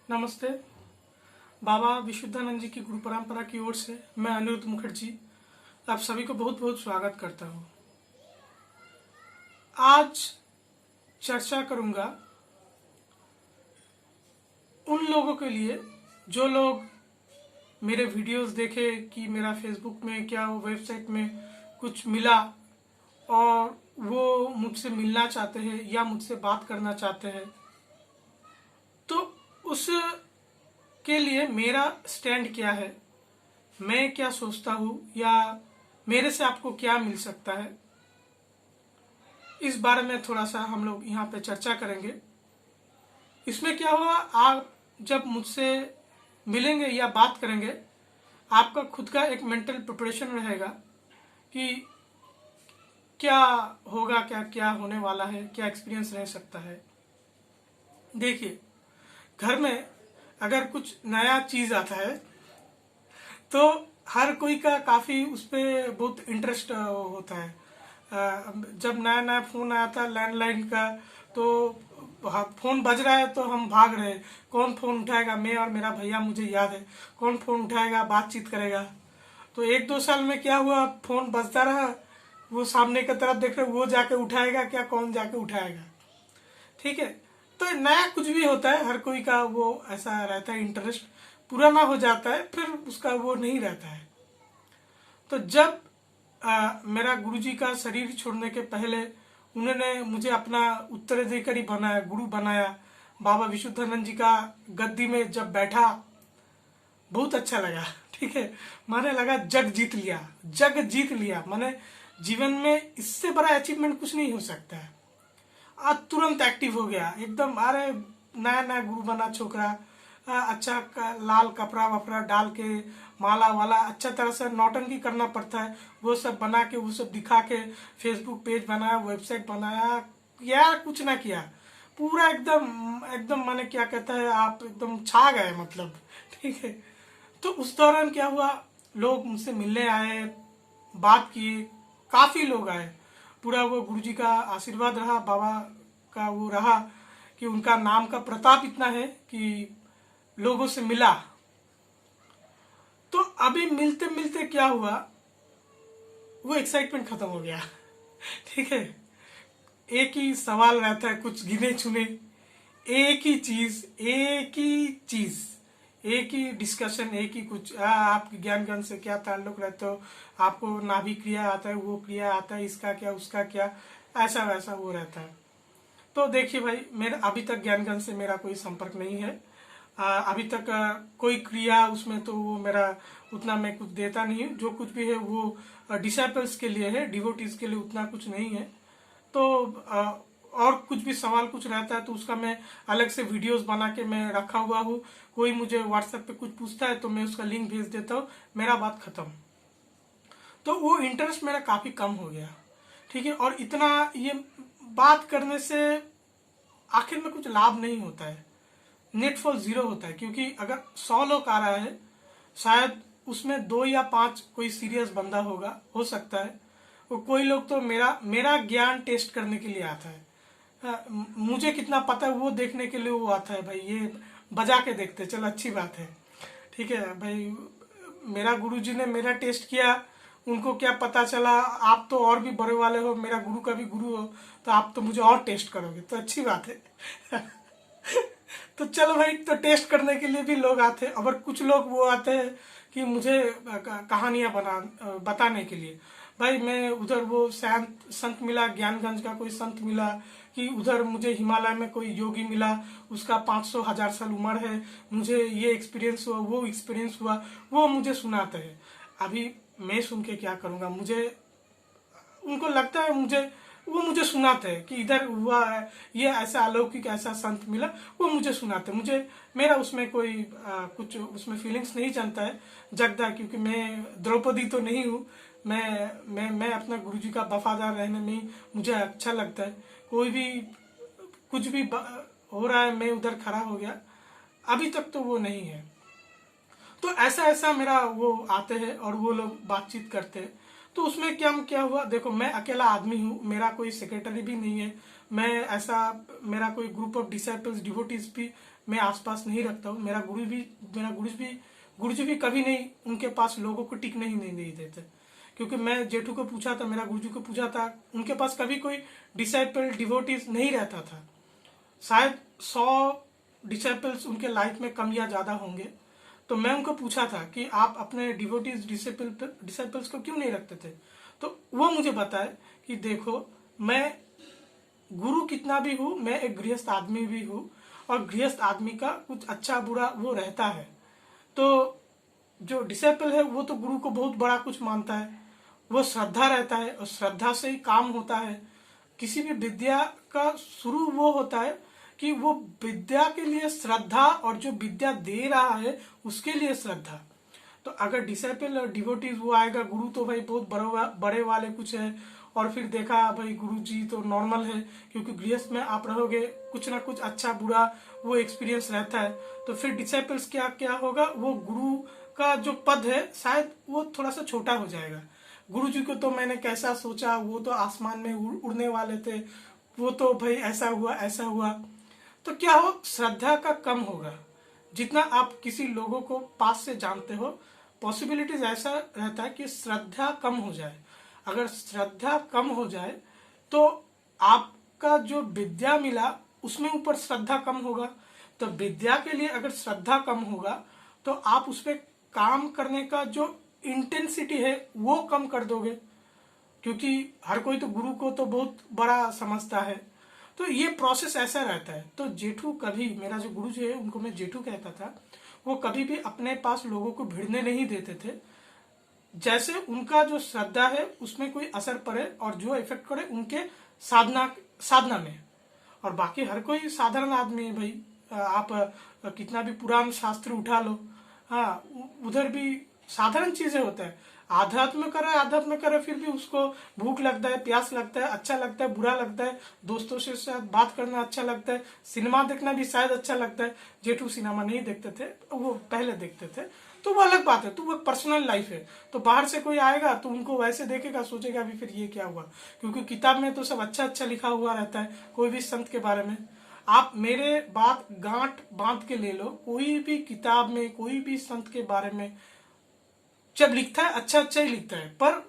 नमस्ते। बाबा विशुद्धानंद जी की गुरु परंपरा की ओर से मैं अनिरुद्ध मुखर्जी आप सभी को बहुत बहुत स्वागत करता हूँ। आज चर्चा करूँगा उन लोगों के लिए जो लोग मेरे वीडियोस देखे कि मेरा फेसबुक में क्या वेबसाइट में कुछ मिला और वो मुझसे मिलना चाहते हैं या मुझसे बात करना चाहते हैं, तो उस के लिए मेरा स्टैंड क्या है, मैं क्या सोचता हूँ या मेरे से आपको क्या मिल सकता है, इस बारे में थोड़ा सा हम लोग यहाँ पे चर्चा करेंगे। इसमें क्या होगा, आप जब मुझसे मिलेंगे या बात करेंगे, आपका खुद का एक मेंटल प्रिपरेशन रहेगा कि क्या होगा, क्या क्या होने वाला है, क्या एक्सपीरियंस रह सकता है। देखिए, घर में अगर कुछ नया चीज़ आता है तो हर कोई का काफ़ी उस पर बहुत इंटरेस्ट होता है। जब नया नया फ़ोन आया था लैंडलाइन का, तो फ़ोन बज रहा है तो हम भाग रहे हैं, कौन फ़ोन उठाएगा। मैं और मेरा भैया, मुझे याद है, कौन फ़ोन उठाएगा, बातचीत करेगा। तो एक दो साल में क्या हुआ, फ़ोन बजता रहा, वो सामने की तरफ देख रहे, वो जाके उठाएगा क्या, कौन जाके उठाएगा। ठीक है। तो नया कुछ भी होता है, हर कोई का वो ऐसा रहता है इंटरेस्ट, पुराना हो जाता है फिर उसका वो नहीं रहता है। तो जब मेरा गुरुजी का शरीर छोड़ने के पहले उन्होंने मुझे अपना उत्तराधिकारी बनाया, गुरु बनाया। बाबा विशुद्धानंद जी का गद्दी में जब बैठा, बहुत अच्छा लगा। ठीक है, माने लगा जग जीत लिया, जग जीत लिया। माने जीवन में इससे बड़ा अचीवमेंट कुछ नहीं हो सकता है। आज तुरंत एक्टिव हो गया एकदम। अरे नया नया गुरु बना छोकरा, अच्छा लाल कपड़ा वपड़ा डाल के, माला वाला अच्छा तरह से नौटंकी करना पड़ता है, वो सब बना के, वो सब दिखा के फेसबुक पेज बनाया, वेबसाइट बनाया, यार कुछ ना किया, पूरा एकदम एकदम माने क्या कहता है, आप एकदम छा गए मतलब। ठीक है। तो उस दौरान क्या हुआ, लोग मुझसे मिलने आए, बात किए, काफी लोग आए। पूरा वो गुरुजी का आशीर्वाद रहा, बाबा का वो रहा कि उनका नाम का प्रताप इतना है कि लोगों से मिला। तो अभी मिलते मिलते क्या हुआ, वो एक्साइटमेंट खत्म हो गया। ठीक है। एक ही सवाल रहता है, कुछ गिने चुने, एक ही चीज, एक ही चीज, एक ही डिस्कशन, एक ही कुछ। आपके ज्ञान गण से क्या ताल्लुक रहते हो, आपको नाभि क्रिया आता है, वो क्रिया आता है, इसका क्या, उसका क्या, ऐसा वैसा वो रहता है। तो देखिए भाई, मेरा अभी तक ज्ञान गण से मेरा कोई संपर्क नहीं है। अभी तक कोई क्रिया उसमें तो वो मेरा उतना मैं कुछ देता नहीं हूँ। जो कुछ भी है वो डिसाइपल्स के लिए है, डिवोटीज के लिए उतना कुछ नहीं है। तो और कुछ भी सवाल कुछ रहता है तो उसका मैं अलग से वीडियोस बना के मैं रखा हुआ हूँ। कोई मुझे व्हाट्सएप पे कुछ पूछता है तो मैं उसका लिंक भेज देता हूँ, मेरा बात खत्म। तो वो इंटरेस्ट मेरा काफी कम हो गया। ठीक है। और इतना ये बात करने से आखिर में कुछ लाभ नहीं होता है, नेटफॉल जीरो होता है। क्योंकि अगर 100 लोग आ रहा है, शायद उसमें 2 या 5 कोई सीरियस बंदा होगा, हो सकता है। और कोई लोग तो मेरा मेरा ज्ञान टेस्ट करने के लिए आता है। मुझे कितना पता है वो देखने के लिए वो आता है। भाई ये बजा के देखते, चलो अच्छी बात है। ठीक है भाई, मेरा गुरुजी ने मेरा टेस्ट किया, उनको क्या पता चला, आप तो और भी बड़े वाले हो, मेरा गुरु का भी गुरु हो, तो आप तो मुझे और टेस्ट करोगे, तो अच्छी बात है। तो चलो भाई, तो टेस्ट करने के लिए भी लोग आते हैं। और कुछ लोग वो आते हैं कि मुझे कहानियां बताने के लिए। भाई मैं उधर वो संत मिला, ज्ञानगंज का कोई संत मिला, कि उधर मुझे हिमालय में कोई योगी मिला, उसका 500,000 साल उम्र है, मुझे ये एक्सपीरियंस हुआ, वो एक्सपीरियंस हुआ, वो मुझे सुनाते हैं। अभी मैं सुन के क्या करूंगा, मुझे उनको लगता है, वो मुझे सुनाते हैं कि इधर हुआ है, ये ऐसा अलौकिक ऐसा संत मिला, वो मुझे सुनाते हैं। मुझे मेरा उसमें कोई कुछ उसमें फीलिंग्स नहीं जानता है, जगदा, क्योंकि मैं द्रौपदी तो नहीं हूँ। मैं अपना गुरुजी का वफादार रहने में ही मुझे अच्छा लगता है। कोई भी कुछ भी हो रहा है, मैं उधर खड़ा हो गया। अभी तक तो वो नहीं है। तो ऐसा ऐसा मेरा वो आते हैं और वो लोग बातचीत करते हैं। तो उसमें क्या क्या हुआ, देखो मैं अकेला आदमी हूँ, मेरा कोई सेक्रेटरी भी नहीं है, मैं ऐसा मेरा कोई ग्रुप ऑफ डिसाइपल्स डिवोटीज भी मैं आसपास नहीं रखता हूँ। गुरुजी भी कभी नहीं उनके पास लोगों को टिकने ही नहीं देते। क्योंकि मैं जेठू को पूछा था, मेरा गुरुजी को पूछा था, उनके पास कभी कोई डिसाइपल डिवोटीज नहीं रहता था। शायद 100 डिसाइपल्स उनके लाइफ में कम या ज्यादा होंगे। तो मैं उनको पूछा था कि आप अपने डिवोटीज डिसाइपल्स को क्यों नहीं रखते थे। तो वो मुझे बताए कि देखो, मैं गुरु कितना भी हूं, मैं एक गृहस्थ आदमी भी हूं, और गृहस्थ आदमी का कुछ अच्छा बुरा वो रहता है। तो जो डिसेबल है वो तो गुरु को बहुत बड़ा कुछ मानता है, वो श्रद्धा रहता है और श्रद्धा से ही काम होता है। किसी भी विद्या का शुरू वो होता है कि वो विद्या के लिए श्रद्धा, और जो विद्या दे रहा है उसके लिए श्रद्धा। तो अगर डिसेबल और डिवोटीज वो आएगा, गुरु तो भाई बहुत बड़े वाले कुछ है, और फिर देखा भाई गुरु जी तो नॉर्मल है, क्योंकि गृहस्थ में आप रहोगे कुछ ना कुछ अच्छा बुरा वो एक्सपीरियंस रहता है। तो फिर डिसेबल्स क्या क्या होगा, वो गुरु का जो पद है शायद वो थोड़ा सा छोटा हो जाएगा। गुरु जी को तो मैंने कैसा सोचा, वो तो आसमान में उड़ने वाले थे, वो तो भाई ऐसा हुआ ऐसा हुआ। तो क्या हो, श्रद्धा का कम होगा। जितना आप किसी लोगों को पास से जानते हो, पॉसिबिलिटीज ऐसा रहता है कि श्रद्धा कम हो जाए। अगर श्रद्धा कम हो जाए तो आपका जो विद्या मिला उसमें ऊपर श्रद्धा कम होगा। तो विद्या के लिए अगर श्रद्धा कम होगा तो आप उस पर काम करने का जो इंटेंसिटी है वो कम कर दोगे, क्योंकि हर कोई तो गुरु को तो बहुत बड़ा समझता है। तो ये प्रोसेस ऐसा रहता है। तो जेठू कभी, मेरा जो गुरु जी है उनको मैं जेठू कहता था, वो कभी भी अपने पास लोगों को भिड़ने नहीं देते थे। जैसे उनका जो श्रद्धा है उसमें कोई असर पड़े और जो इफेक्ट करे उनके साधना में। और बाकी हर कोई साधारण आदमी है भाई, आप कितना भी पुराण शास्त्र उठा लो, हाँ उधर भी साधारण चीजें होता है। आध्यात्म करे फिर भी उसको भूख लगता है, प्यास लगता है, अच्छा लगता है, बुरा लगता है, दोस्तों से साथ बात करना अच्छा लगता है, सिनेमा देखना भी शायद अच्छा लगता है। जेठू सिनेमा नहीं देखते थे, वो पहले देखते थे, तो वो अलग बात है, तो वो पर्सनल लाइफ है। तो बाहर से कोई आएगा तो उनको वैसे देखेगा, सोचेगा अभी फिर ये क्या हुआ, क्योंकि किताब में तो सब अच्छा अच्छा लिखा हुआ रहता है कोई भी संत के बारे में। आप मेरे बात गांठ बांध के ले लो, कोई भी किताब में कोई भी संत के बारे में जब लिखता है अच्छा अच्छा ही लिखता है, पर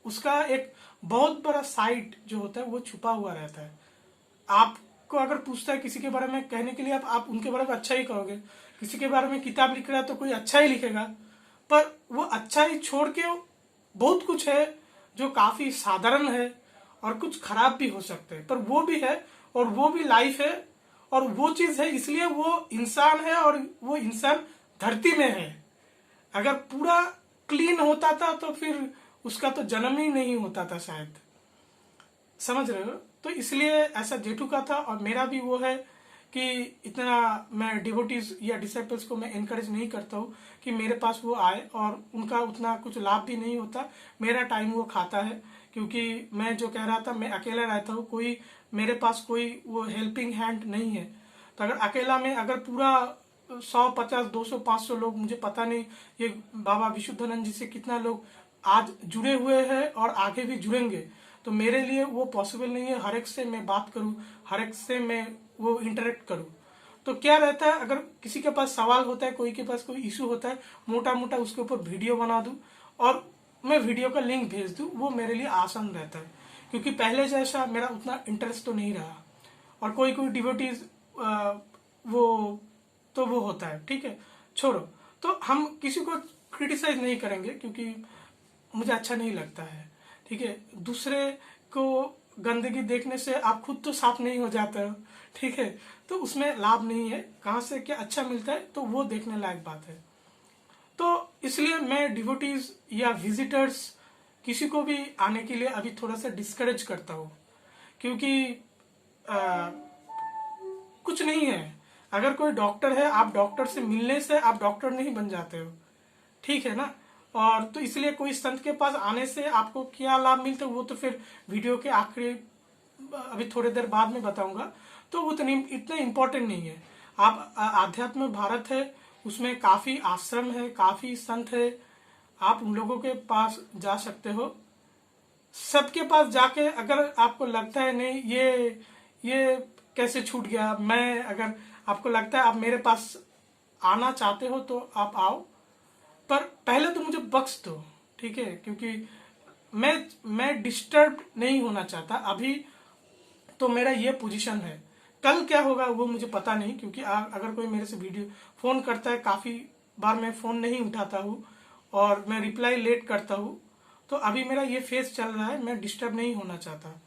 उसका एक बहुत बड़ा साइड जो होता है वो छुपा हुआ रहता है। आपको अगर पूछता है किसी के बारे में कहने के लिए, आप उनके बारे में अच्छा ही कहोगे। किसी के बारे में किताब लिख रहा है तो कोई अच्छा ही लिखेगा, पर वो अच्छा ही छोड़ के बहुत कुछ है जो काफी साधारण है, और कुछ खराब भी हो सकते हैं, पर वो भी है और वो भी लाइफ है और वो चीज है, इसलिए वो इंसान है और वो इंसान धरती में है। अगर पूरा क्लीन होता था तो फिर उसका तो जन्म ही नहीं होता था शायद, समझ रहे हो। तो इसलिए ऐसा जेठू का था, और मेरा भी वो है कि इतना मैं डिवोटीज या डिसाइपल्स को मैं एनकरेज नहीं करता हूँ कि मेरे पास वो आए, और उनका उतना कुछ लाभ भी नहीं होता, मेरा टाइम वो खाता है। क्योंकि मैं जो कह रहा था, मैं अकेला रहता हूँ, कोई मेरे पास कोई वो हेल्पिंग हैंड नहीं है। तो अगर अकेला में अगर पूरा 100, 50, 200, 500 लोग, मुझे पता नहीं ये बाबा विशुद्धानंद जी से कितना लोग आज जुड़े हुए हैं और आगे भी जुड़ेंगे, तो मेरे लिए वो पॉसिबल नहीं है हर एक से मैं बात करूं, हर एक से मैं वो इंटरेक्ट करूं। तो क्या रहता है, अगर किसी के पास सवाल होता है, कोई के पास कोई इशू होता है, मोटा मोटा उसके ऊपर वीडियो बना दूं और मैं वीडियो का लिंक भेज दूं, वो मेरे लिए आसान रहता है। क्योंकि पहले जैसा मेरा उतना इंटरेस्ट तो नहीं रहा, और कोई कोई डिवोटीज वो तो वो होता है, ठीक है, छोड़ो। तो हम किसी को क्रिटिसाइज नहीं करेंगे क्योंकि मुझे अच्छा नहीं लगता है, ठीक है। दूसरे को गंदगी देखने से आप खुद तो साफ नहीं हो जाते हो, ठीक है, तो उसमें लाभ नहीं है। कहाँ से क्या अच्छा मिलता है तो वो देखने लायक बात है। तो इसलिए मैं डिवोटीज या विजिटर्स किसी को भी आने के लिए अभी थोड़ा सा डिस्करेज करता हूँ, क्योंकि कुछ नहीं है। अगर कोई डॉक्टर है, आप डॉक्टर से मिलने से आप डॉक्टर नहीं बन जाते हो, ठीक है ना। और तो इसलिए कोई संत के पास आने से आपको क्या लाभ मिलता है वो तो फिर वीडियो के आखिरी अभी थोड़ी देर बाद में बताऊंगा। तो वो इतना इम्पोर्टेंट नहीं है। आप आध्यात्म भारत है, उसमें काफी आश्रम है, काफी संत है, आप उन लोगों के पास जा सकते हो। सबके पास जाके अगर आपको लगता है नहीं ये कैसे छूट गया। मैं, अगर आपको लगता है आप मेरे पास आना चाहते हो तो आप आओ, पर पहले तो मुझे बख्श दो, ठीक है, क्योंकि मैं डिस्टर्ब नहीं होना चाहता अभी। तो मेरा ये पोजीशन है, कल क्या होगा वो मुझे पता नहीं, क्योंकि अगर कोई मेरे से वीडियो फोन करता है, काफी बार मैं फोन नहीं उठाता हूँ और मैं रिप्लाई लेट करता हूँ, तो अभी मेरा ये फेज चल रहा है, मैं डिस्टर्ब नहीं होना चाहता,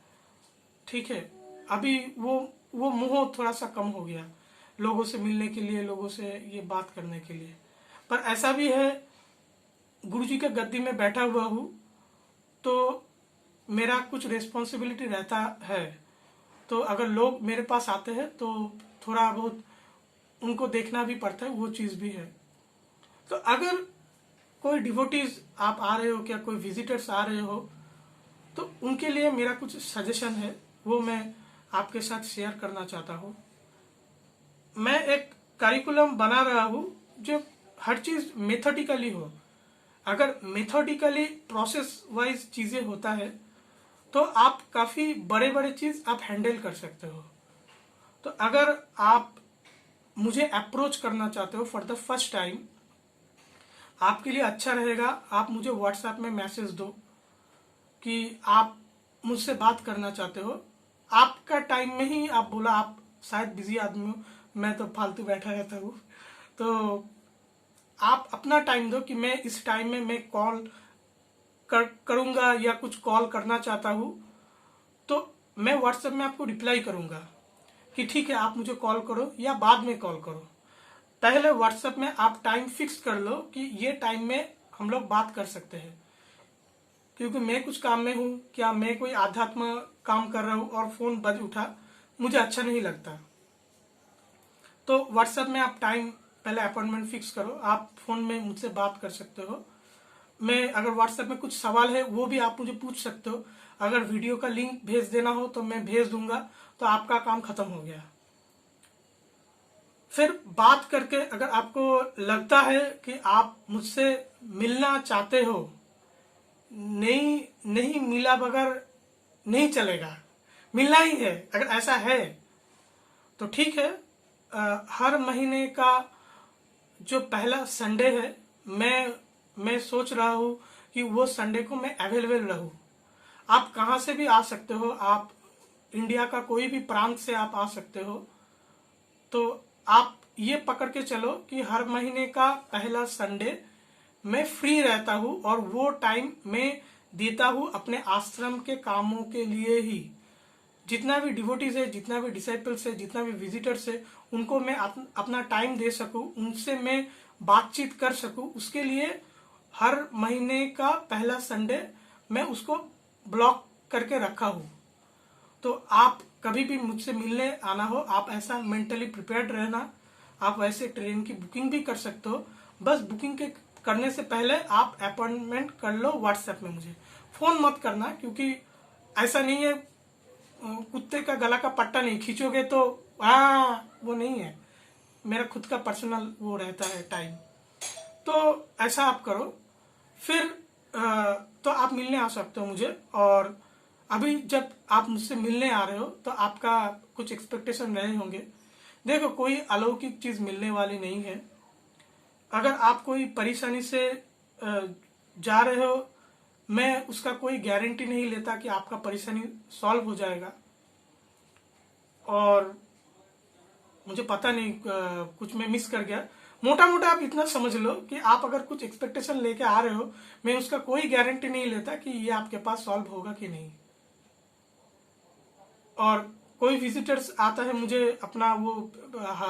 ठीक है। अभी वो मोह थोड़ा सा कम हो गया लोगों से मिलने के लिए, लोगों से ये बात करने के लिए। पर ऐसा भी है, गुरुजी के गद्दी में बैठा हुआ हूँ तो मेरा कुछ रिस्पॉन्सिबिलिटी रहता है। तो अगर लोग मेरे पास आते हैं तो थोड़ा बहुत उनको देखना भी पड़ता है, वो चीज़ भी है। तो अगर कोई डिवोटीज आप आ रहे हो, क्या कोई विजिटर्स आ रहे हो, तो उनके लिए मेरा कुछ सजेशन है, वो मैं आपके साथ शेयर करना चाहता हूँ। मैं एक करिकुलम बना रहा हूँ जो हर चीज़ मेथोडिकली हो। अगर मेथोडिकली प्रोसेस वाइज चीज़ें होता है तो आप काफ़ी बड़े बड़े चीज़ आप हैंडल कर सकते हो। तो अगर आप मुझे अप्रोच करना चाहते हो फॉर द फर्स्ट टाइम, आपके लिए अच्छा रहेगा आप मुझे व्हाट्सएप में मैसेज दो कि आप मुझसे बात करना चाहते हो। आपका टाइम में ही आप बोला, आप शायद बिजी आदमी हो, मैं तो फालतू बैठा रहता हूँ, तो आप अपना टाइम दो कि मैं इस टाइम में मैं कॉल करूंगा या कुछ कॉल करना चाहता हूँ, तो मैं व्हाट्सएप में आपको रिप्लाई करूंगा कि ठीक है आप मुझे कॉल करो या बाद में कॉल करो। पहले व्हाट्सएप में आप टाइम फिक्स कर लो कि ये टाइम में हम लोग बात कर सकते हैं, क्योंकि मैं कुछ काम में हूँ, क्या मैं कोई आध्यात्म काम कर रहा हूँ और फोन बज उठा, मुझे अच्छा नहीं लगता। तो व्हाट्सएप में आप टाइम पहले अपॉइंटमेंट फिक्स करो, आप फोन में मुझसे बात कर सकते हो। मैं अगर व्हाट्सएप में कुछ सवाल है वो भी आप मुझे पूछ सकते हो। अगर वीडियो का लिंक भेज देना हो तो मैं भेज दूंगा, तो आपका काम खत्म हो गया। फिर बात करके अगर आपको लगता है कि आप मुझसे मिलना चाहते हो, नहीं नहीं मिला बगैर नहीं चलेगा, मिलना ही है, अगर ऐसा है तो ठीक है। हर महीने का जो पहला संडे है, मैं सोच रहा हूँ कि वो संडे को मैं अवेलेबल रहूँ। आप कहाँ से भी आ सकते हो, आप इंडिया का कोई भी प्रांत से आप आ सकते हो। तो आप ये पकड़ के चलो कि हर महीने का पहला संडे मैं फ्री रहता हूँ और वो टाइम मैं देता हूँ अपने आश्रम के कामों के लिए ही। जितना भी डिवोटीज है, जितना भी डिसाइपल्स है, जितना भी विजिटर्स है, उनको मैं अपना टाइम दे सकूं, उनसे मैं बातचीत कर सकूं, उसके लिए हर महीने का पहला संडे मैं उसको ब्लॉक करके रखा हूं। तो आप कभी भी मुझसे मिलने आना हो, आप ऐसा मेंटली प्रिपेयर्ड रहना। आप वैसे ट्रेन की बुकिंग भी कर सकते हो, बस बुकिंग के करने से पहले आप अपॉइंटमेंट कर लो व्हाट्सएप में, मुझे फोन मत करना, क्योंकि ऐसा नहीं है कुत्ते का गला का पट्टा नहीं खींचोगे तो वो नहीं है, मेरा खुद का पर्सनल वो रहता है टाइम। तो ऐसा आप करो, फिर तो आप मिलने आ सकते हो मुझे। और अभी जब आप मुझसे मिलने आ रहे हो तो आपका कुछ एक्सपेक्टेशन रहे होंगे। देखो, कोई अलौकिक चीज मिलने वाली नहीं है। अगर आप कोई परेशानी से जा रहे हो, मैं उसका कोई गारंटी नहीं लेता कि आपका परेशानी सॉल्व हो जाएगा। और मुझे पता नहीं कुछ मैं मिस कर गया। मोटा मोटा आप इतना समझ लो कि आप अगर कुछ एक्सपेक्टेशन लेके आ रहे हो, मैं उसका कोई गारंटी नहीं लेता कि ये आपके पास सॉल्व होगा कि नहीं। और कोई विजिटर्स आता है मुझे अपना वो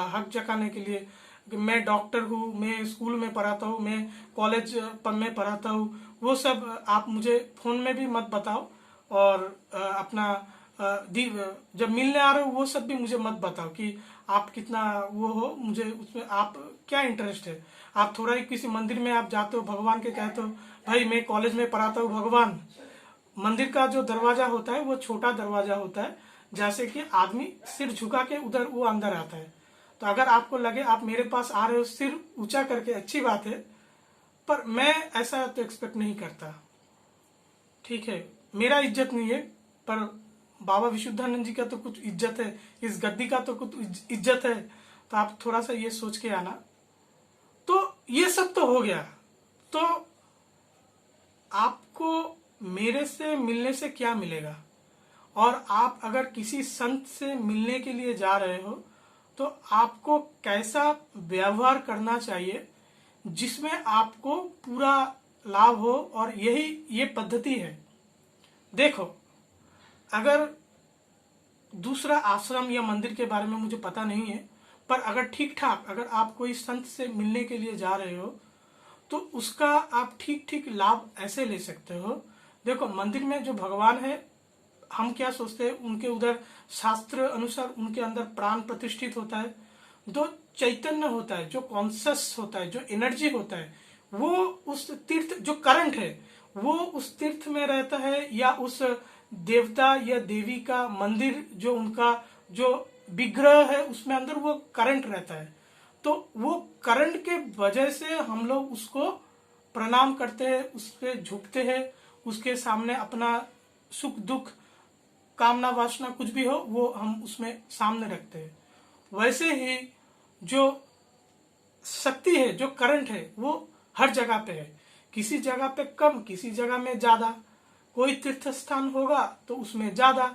हक जताने के लिए कि मैं डॉक्टर हूँ, मैं स्कूल में पढ़ाता हूँ, मैं कॉलेज में पढ़ाता हूँ, वो सब आप मुझे फोन में भी मत बताओ। और अपना जब मिलने आ रहे हो वो सब भी मुझे मत बताओ कि आप कितना वो हो, मुझे उसमें आप क्या इंटरेस्ट है। आप थोड़ा ही किसी मंदिर में आप जाते हो, भगवान के कहते हो भाई मैं कॉलेज में पढ़ाता हूँ, भगवान। मंदिर का जो दरवाजा होता है वो छोटा दरवाजा होता है, जैसे कि आदमी सिर झुका के उधर वो अंदर आता है। तो अगर आपको लगे आप मेरे पास आ रहे हो सिर ऊंचा करके, अच्छी बात है, पर मैं ऐसा तो एक्सपेक्ट नहीं करता, ठीक है। मेरा इज्जत नहीं है, पर बाबा विशुद्धानंद जी का तो कुछ इज्जत है, इस गद्दी का तो कुछ इज्जत है, तो आप थोड़ा सा ये सोच के आना। तो ये सब तो हो गया। तो आपको मेरे से मिलने से क्या मिलेगा, और आप अगर किसी संत से मिलने के लिए जा रहे हो तो आपको कैसा व्यवहार करना चाहिए जिसमें आपको पूरा लाभ हो, और यही ये पद्धति है। देखो, अगर दूसरा आश्रम या मंदिर के बारे में मुझे पता नहीं है, पर अगर ठीक ठाक अगर आप कोई संत से मिलने के लिए जा रहे हो तो उसका आप ठीक ठीक लाभ ऐसे ले सकते हो। देखो, मंदिर में जो भगवान है, हम क्या सोचते हैं, उनके उधर शास्त्र अनुसार उनके अंदर प्राण प्रतिष्ठित होता है, जो चैतन्य होता है, जो कॉन्शियस होता है, जो एनर्जी होता है, वो उस तीर्थ जो करंट है वो उस तीर्थ में रहता है, या उस देवता या देवी का मंदिर जो उनका जो विग्रह है उसमें अंदर वो करंट रहता है। तो वो करंट के वजह से हम लोग उसको प्रणाम करते हैं, उस पर झुकते हैं, उसके सामने अपना सुख दुख कामना वासना कुछ भी हो वो हम उसमें सामने रखते हैं। वैसे ही जो शक्ति है, जो करंट है, वो हर जगह पे है, किसी जगह पे कम, किसी जगह में ज्यादा। कोई तीर्थ स्थान होगा तो उसमें ज्यादा,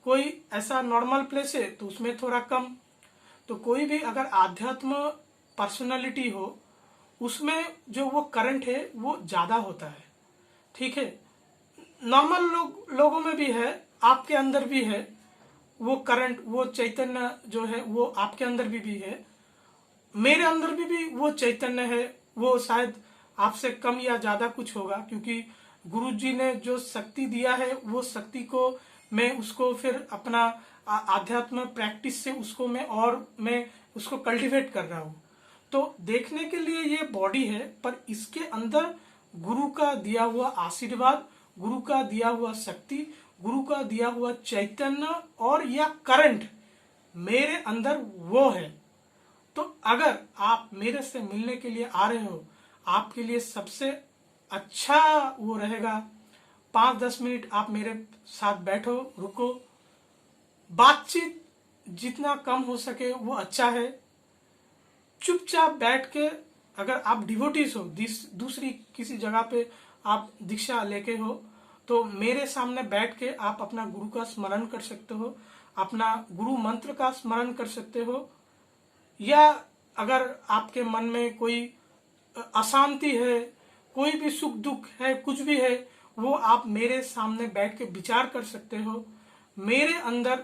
कोई ऐसा नॉर्मल प्लेस है तो उसमें थोड़ा कम। तो कोई भी अगर आध्यात्म पर्सनालिटी हो उसमें जो वो करंट है वो ज्यादा होता है, ठीक है। नॉर्मल लोगों में भी है, आपके अंदर भी है वो करंट, वो चैतन्य जो है वो आपके अंदर भी है, मेरे अंदर भी वो चैतन्य है। वो शायद आपसे कम या ज्यादा कुछ होगा, क्योंकि गुरु जी ने जो शक्ति दिया है वो शक्ति को मैं उसको फिर अपना आध्यात्म प्रैक्टिस से उसको मैं उसको कल्टीवेट कर रहा हूँ। तो देखने के लिए ये बॉडी है, पर इसके अंदर गुरु का दिया हुआ आशीर्वाद, गुरु का दिया हुआ शक्ति, गुरु का दिया हुआ चैतन्य और या करंट मेरे अंदर वो है। तो अगर आप मेरे से मिलने के लिए आ रहे हो, आपके लिए सबसे अच्छा वो रहेगा 5-10 मिनट आप मेरे साथ बैठो, रुको, बातचीत जितना कम हो सके वो अच्छा है। चुपचाप बैठ के, अगर आप डिवोटीज हो, दूसरी किसी जगह पे आप दीक्षा लेके हो, तो मेरे सामने बैठ के आप अपना गुरु का स्मरण कर सकते हो, अपना गुरु मंत्र का स्मरण कर सकते हो। या अगर आपके मन में कोई अशांति है, कोई भी सुख दुख है, कुछ भी है, वो आप मेरे सामने बैठ के विचार कर सकते हो। मेरे अंदर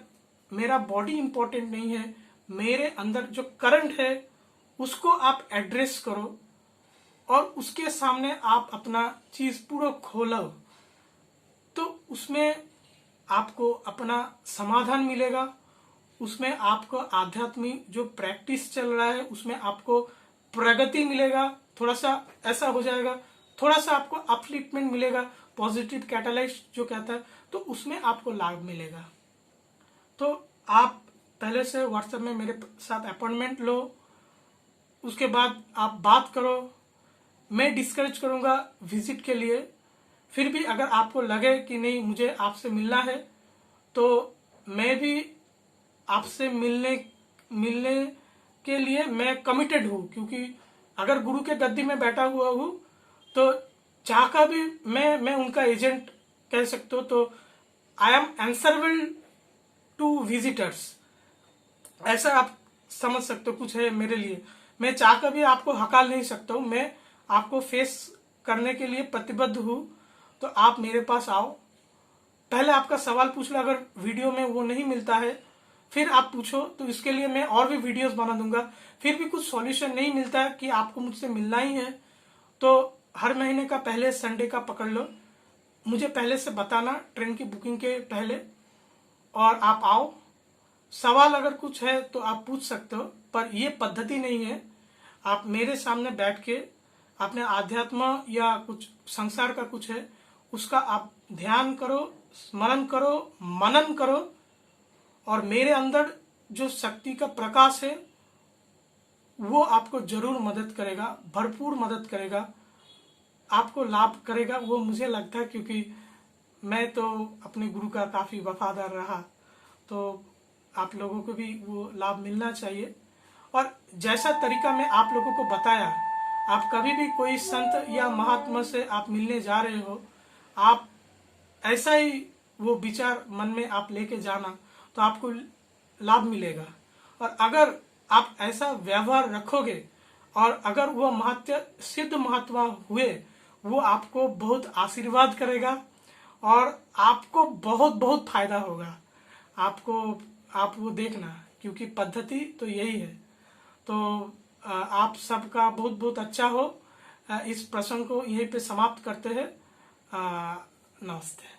मेरा बॉडी इंपॉर्टेंट नहीं है, मेरे अंदर जो करंट है उसको आप एड्रेस करो, और उसके सामने आप अपना चीज पूरा खोलो, तो उसमें आपको अपना समाधान मिलेगा, उसमें आपको आध्यात्मिक जो प्रैक्टिस चल रहा है उसमें आपको प्रगति मिलेगा, थोड़ा सा ऐसा हो जाएगा, थोड़ा सा आपको अपलिफ्टमेंट मिलेगा, पॉजिटिव कैटालाइस्ट जो कहता है, तो उसमें आपको लाभ मिलेगा। तो आप पहले से व्हाट्सएप में मेरे साथ अपॉइंटमेंट लो, उसके बाद आप बात करो, मैं डिस्करेज करूंगा विजिट के लिए। फिर भी अगर आपको लगे कि नहीं मुझे आपसे मिलना है, तो मैं भी आपसे मिलने के लिए मैं कमिटेड हूँ, क्योंकि अगर गुरु के गद्दी में बैठा हुआ हूँ तो चाहकर भी मैं उनका एजेंट कह सकते हो, तो I am answerable to visitors, ऐसा आप समझ सकते हो कुछ है मेरे लिए। मैं चाहकर भी आपको हकाल नहीं सकता हूँ, मैं आपको फेस करने के लिए प्रतिबद्ध हूँ। तो आप मेरे पास आओ, पहले आपका सवाल पूछ लो, अगर वीडियो में वो नहीं मिलता है फिर आप पूछो, तो इसके लिए मैं और भी वीडियोस बना दूंगा। फिर भी कुछ सॉल्यूशन नहीं मिलता है कि आपको मुझसे मिलना ही है, तो हर महीने का पहले संडे का पकड़ लो, मुझे पहले से बताना ट्रेन की बुकिंग के पहले, और आप आओ। सवाल अगर कुछ है तो आप पूछ सकते हो, पर ये पद्धति नहीं है आप मेरे सामने बैठ के अपने आध्यात्म या कुछ संसार का कुछ है उसका आप ध्यान करो, स्मरण करो, मनन करो, और मेरे अंदर जो शक्ति का प्रकाश है वो आपको जरूर मदद करेगा, भरपूर मदद करेगा, आपको लाभ करेगा, वो मुझे लगता है, क्योंकि मैं तो अपने गुरु का काफ़ी वफादार रहा, तो आप लोगों को भी वो लाभ मिलना चाहिए। और जैसा तरीका मैं आप लोगों को बताया, आप कभी भी कोई संत या महात्मा से आप मिलने जा रहे हो, आप ऐसा ही वो विचार मन में आप लेके जाना, तो आपको लाभ मिलेगा। और अगर आप ऐसा व्यवहार रखोगे और अगर वो महत्व सिद्ध महात्मा हुए, वो आपको बहुत आशीर्वाद करेगा और आपको बहुत बहुत फायदा होगा। आपको आप वो देखना, क्योंकि पद्धति तो यही है। तो आप सबका बहुत बहुत अच्छा हो। इस प्रसंग को यहीं पे समाप्त करते हैं। नमस्ते।